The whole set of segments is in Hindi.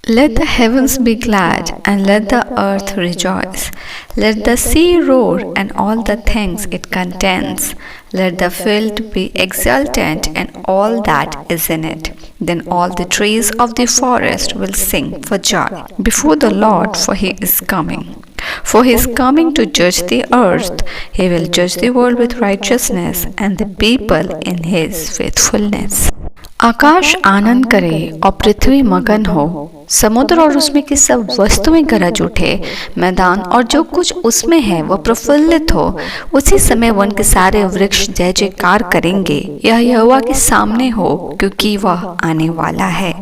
Let the heavens be glad, and let the earth rejoice. Let the sea roar, and all the things it contains. Let the field be exultant, and all that is in it. Then all the trees of the forest will sing for joy before the Lord, for he is coming. For he is coming to judge the earth. He will judge the world with righteousness, and the people in his faithfulness. Akash Anand करे और पृथ्वी मगन हो, समुद्र और उसमें की सब वस्तुएं गरज उठे, मैदान और जो कुछ उसमें है वह प्रफुल्लित हो। उसी समय वन के सारे वृक्ष जय जयकार करेंगे। यह यहोवा के सामने हो, क्योंकि वह आने वाला है।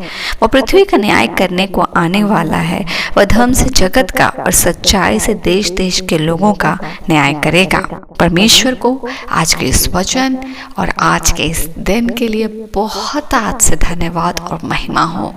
वह पृथ्वी का न्याय करने को आने वाला है। वह धर्म से जगत का और सच्चाई से देश देश के लोगों का न्याय करेगा। परमेश्वर को आज के इस वचन और आज के इस दिन के लिए बहुत आज से धन्यवाद और महिमा हो।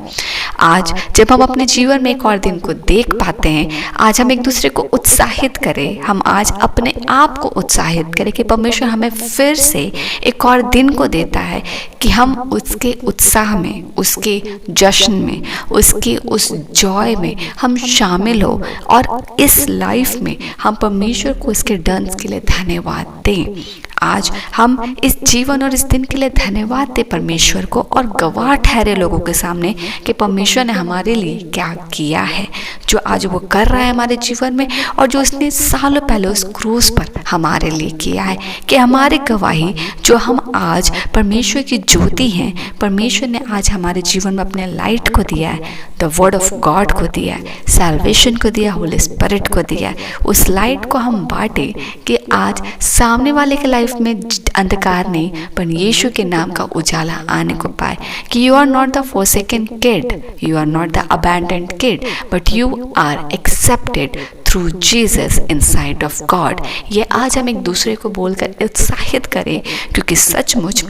आज जब हम अपने जीवन में एक और दिन को देख पाते हैं, आज हम एक दूसरे को उत्साहित करें। हम आज अपने आप को उत्साहित करें कि परमेश्वर हमें फिर से एक और दिन को देता है कि हम उसके उत्साह में, उसके जश्न में, उसके उस जॉय में हम शामिल हो और इस लाइफ में हम परमेश्वर को इसके डंस के लिए धन्यवाद दें। आज हम इस जीवन और इस दिन के लिए धन्यवाद दें परमेश्वर को और गवाह ठहरे लोगों के सामने कि परमेश्वर ने हमारे लिए क्या किया है, जो आज वो कर रहा है हमारे जीवन में और जो उसने सालों पहले उस क्रूस पर हमारे लिए किया है। कि हमारी गवाही जो हम आज परमेश्वर की ज्योति हैं, परमेश्वर ने आज हमारे जीवन में अपने लाइट को दिया है, द वर्ड ऑफ गॉड को दिया है, सैल्वेशन को दिया, होली स्पिरिट को दिया है। उस लाइट को हम बांटे कि आज सामने वाले के लाइफ में अंधकार नहीं, पर यीशु के नाम का उजाला आने को पाए। कि you are not the forsaken kid, you are not the abandoned kid, but you are accepted through Jesus inside of God. ये आज हम एक दूसरे को बोलकर उत्साहित करें, क्योंकि सचमुच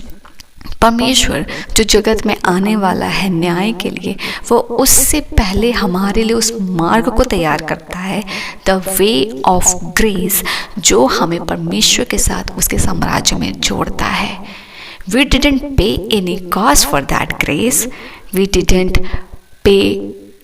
परमेश्वर जो जगत में आने वाला है न्याय के लिए, वो उससे पहले हमारे लिए उस मार्ग को तैयार करता है, द वे ऑफ ग्रेस, जो हमें परमेश्वर के साथ उसके साम्राज्य में जोड़ता है। We didn't pay any cost for that grace, we didn't pay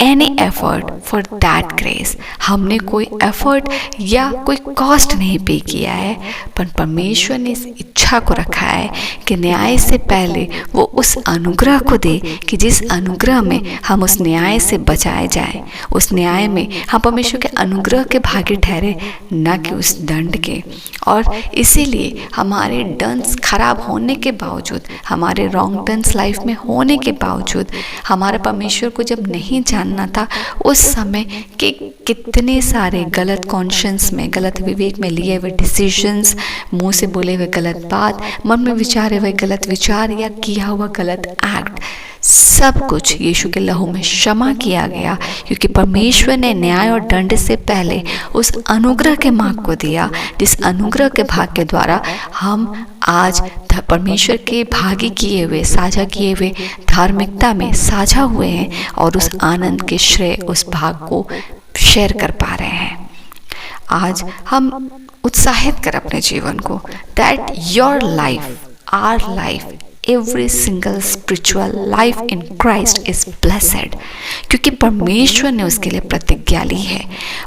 any effort for that grace. हमने कोई एफर्ट या कोई कॉस्ट नहीं पे किया है, पर परमेश्वर ने इस इच्छा को रखा है कि न्याय से पहले वो उस अनुग्रह को दे कि जिस अनुग्रह में हम उस न्याय से बचाए जाए, उस न्याय में हम परमेश्वर के अनुग्रह के भागी ठहरे, न कि उस दंड के। और इसीलिए हमारे डंस खराब होने के बावजूद, हमारे रॉन्ग डंस लाइफ में होने के बावजूद, हमारा परमेश्वर को जब नहीं जानना था, उस समय के कितने सारे गलत कॉन्शियंस में, गलत विवेक में लिए हुए डिसीजंस, मुंह से बोले हुए गलत बात, मन में विचारे हुए गलत विचार या किया हुआ गलत एक्ट, सब कुछ यीशु के लहू में क्षमा किया गया, क्योंकि परमेश्वर ने न्याय और दंड से पहले उस अनुग्रह के मार्ग को दिया, जिस अनुग्रह के भाग के द्वारा हम आज परमेश्वर के भागी किए हुए, साझा किए हुए धार्मिकता में साझा हुए हैं और उस आनंद के श्रेय, उस भाग को शेयर कर पा रहे हैं। आज हम उत्साहित कर अपने जीवन को, that your life, our life, every single spiritual life in Christ is blessed, क्योंकि परमेश्वर ने उसके लिए प्रतिज्ञा ली है।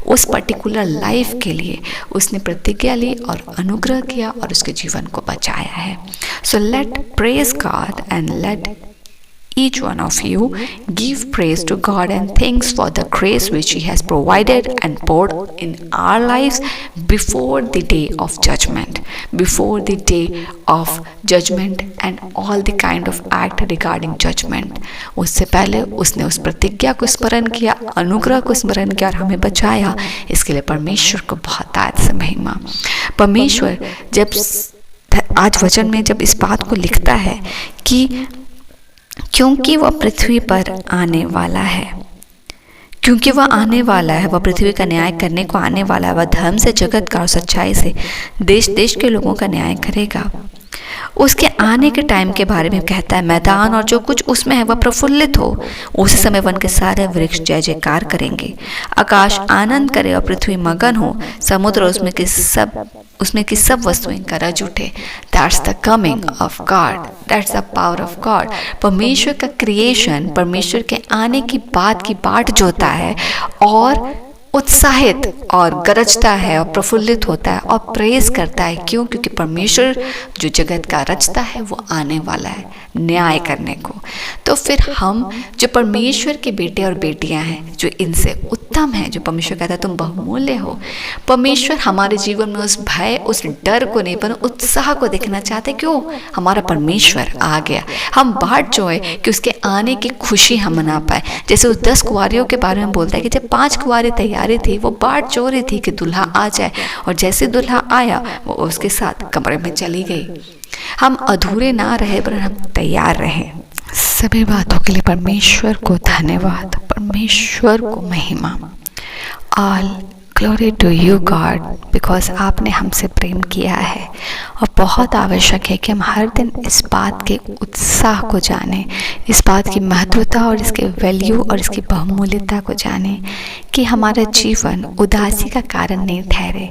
उस पर्टिकुलर लाइफ के लिए उसने प्रतिज्ञा ली और अनुग्रह किया और उसके जीवन को बचाया है। So let praise God and let each one of you give praise to God and thanks for the grace which He has provided and poured in our lives before the day of judgment, before the day of judgment and all the kind of act regarding judgment. उससे पहले उसने उस प्रतिज्ञा को स्मरण किया, अनुग्रह को स्मरण किया और हमें बचाया। इसके लिए परमेश्वर को बहुत आज से महिमा। परमेश्वर जब आज वचन में जब इस बात को लिखता है कि क्योंकि वह पृथ्वी पर आने वाला है, क्योंकि वह आने वाला है, वह पृथ्वी का न्याय करने को आने वाला है, वह धर्म से, जगत का और सच्चाई से देश देश के लोगों का न्याय करेगा। उसके आने के टाइम के बारे में कहता है, मैदान और जो कुछ उसमें है वह प्रफुल्लित हो। उस समय वन के सारे वृक्ष जय जयकार करेंगे, आकाश आनंद करे और पृथ्वी मगन हो, समुद्र और उसमें की सब वस्तुएं गरज उठे। That's the coming of God, that's the power of God. परमेश्वर का क्रिएशन, परमेश्वर के आने की बात की बाट जोता है और उत्साहित और गरजता है और प्रफुल्लित होता है और प्रेज करता है। क्यों? क्योंकि परमेश्वर जो जगत का रचता है वो आने वाला है न्याय करने को। तो फिर हम जो परमेश्वर के बेटे और बेटियां हैं, जो इनसे उत्तम हैं, जो परमेश्वर कहता है तुम बहुमूल्य हो, परमेश्वर हमारे जीवन में उस भय, उस डर को नहीं पर उत्साह को देखना चाहते। क्यों? हमारा परमेश्वर आ गया। हम बाट जो है कि उसके आने की खुशी हम मना पाए। जैसे उस 10 कुंवारियों के बारे में बोलता है कि जब 5 कुंवारी तैयारी थी, वो बाट जो रही थी कि दुल्हा आ जाए, और जैसे दुल्हा आया वो उसके साथ कमरे में चली गई। हम अधूरे ना रहे पर हम तैयार रहे। सभी बातों के लिए परमेश्वर को धन्यवाद, परमेश्वर को महिमा। All glory to you God, because आपने हमसे प्रेम किया है। और बहुत आवश्यक है कि हम हर दिन इस बात के उत्साह को जानें, इस बात की महत्वता और इसके वैल्यू और इसकी बहुमूल्यता को जानें कि हमारा जीवन उदासी का कारण नहीं ठहरे।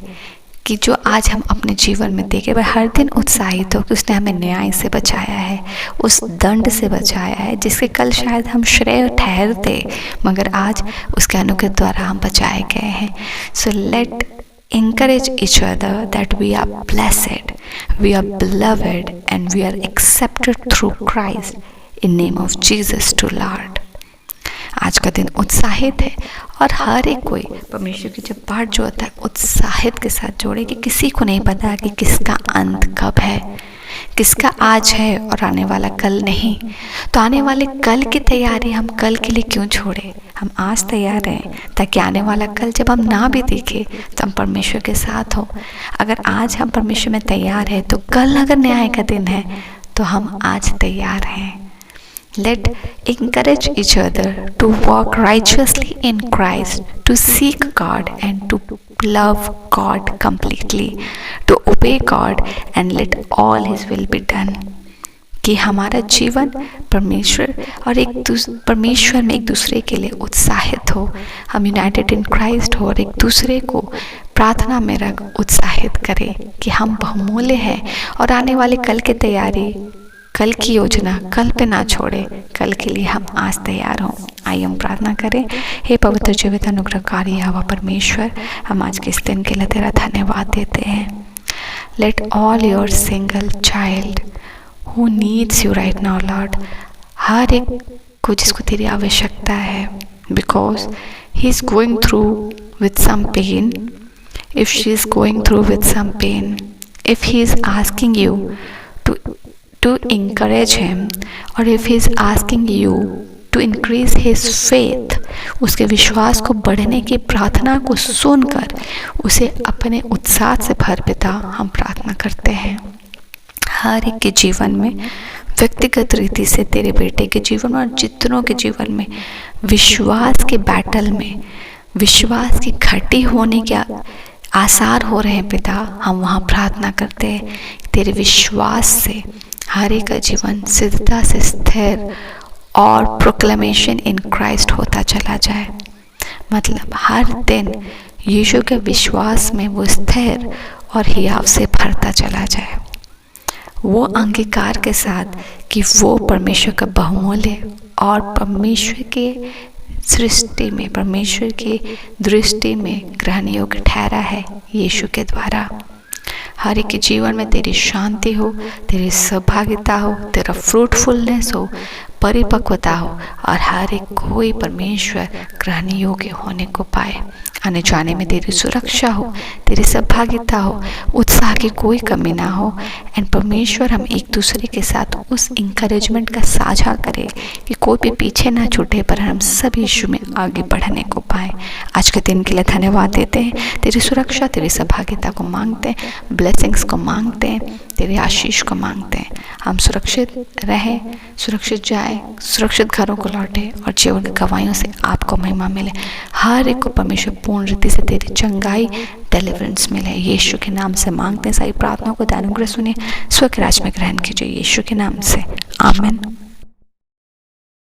कि जो आज हम अपने जीवन में देखें वह हर दिन उत्साहित हो कि उसने हमें न्याय से बचाया है, उस दंड से बचाया है जिसके कल शायद हम श्रेय ठहरते, मगर आज उसके अनुग्रह द्वारा हम बचाए गए हैं। So let encourage each other that we are blessed, we are beloved, and we are accepted through Christ in name of Jesus to Lord. आज का दिन उत्साहित है और हर एक कोई परमेश्वर की जब बाट जो होता है उत्साहित के साथ जोड़े कि किसी को नहीं पता कि किसका अंत कब है, किसका आज है और आने वाला कल नहीं। तो आने वाले कल की तैयारी हम कल के लिए क्यों छोड़े? हम आज तैयार रहें ताकि आने वाला कल जब हम ना भी देखें तो हम परमेश्वर के साथ हो। अगर आज हम परमेश्वर में तैयार हैं तो कल अगर न्याय का दिन है तो हम आज तैयार हैं। Let encourage each other to walk righteously in Christ, to seek God and to love God completely, to obey God and let all His will be done. कि हमारा जीवन परमेश्वर में एक दूसरे के लिए उत्साहित हो, हम यूनाइटेड इन क्राइस्ट हो और एक दूसरे को प्रार्थना में रख उत्साहित करें कि हम बहुमूल्य हैं और आने वाले कल की तैयारी, कल की योजना कल पे ना छोड़े, कल के लिए हम आज तैयार हों। आइए हम प्रार्थना करें। हे पवित्र जीवित अनुग्रहकारी यहोवा परमेश्वर, हम आज के इस दिन के लिए तेरा धन्यवाद देते हैं। Let all your single child who needs you right now Lord, हर एक को जिसको तेरी आवश्यकता है, because he is going through with some pain, if she is going through with some pain, if he is asking you to encourage him, or if he is asking you to increase his faith, उसके विश्वास को बढ़ने की प्रार्थना को सुनकर उसे अपने उत्साह से भर पिता हम प्रार्थना करते हैं। हर एक के जीवन में व्यक्तिगत रीति से तेरे बेटे के जीवन और जितनों के जीवन में विश्वास के बैटल में विश्वास की घटी होने के आसार हो रहे हैं पिता, हम वहाँ प्रार्थना करते हैं तेरे विश्वास से हर एक का जीवन सिद्धता से स्थिर और प्रोक्लेमेशन इन क्राइस्ट होता चला जाए। मतलब हर दिन यीशु के विश्वास में वो स्थिर और हियाव से भरता चला जाए, वो अंगीकार के साथ कि वो परमेश्वर का बहुमूल्य और परमेश्वर के सृष्टि में, परमेश्वर की दृष्टि में ग्रहण योग्य ठहरा है यीशु के द्वारा। हर एक के जीवन में तेरी शांति हो, तेरी सहभागिता हो, तेरा फ्रूटफुलनेस हो, परिपक्वता हो और हर एक कोई परमेश्वर ग्रहण योग्य होने को पाए। आने जाने में तेरी सुरक्षा हो, तेरी सहभागिता हो, उत्साह की कोई कमी ना हो। एंड परमेश्वर हम एक दूसरे के साथ उस इंकरेजमेंट का साझा करें कि कोई भी पीछे ना छूटे पर हम सब यीशु में आगे बढ़ने को पाए। आज के दिन के लिए धन्यवाद देते हैं, तेरी सुरक्षा, तेरी सहभागिता को मांगते हैं, ब्लेसिंग्स को मांगते हैं, तेरे आशीष को मांगते हैं। हम सुरक्षित रहें, सुरक्षित जाएं, सुरक्षित घरों को लौटें और जीवन की गवाहियों से आपको महिमा मिले। हर एक को परमेश्वर पूर्ण रीति से तेरी चंगाई डिलीवरेंस मिले। यीशु के नाम से मांगते हैं, सारी प्रार्थनाओं को दानुग्रह सुनिए, स्वर्ग राज्य में ग्रहण कीजिए, यीशु के नाम से आमीन।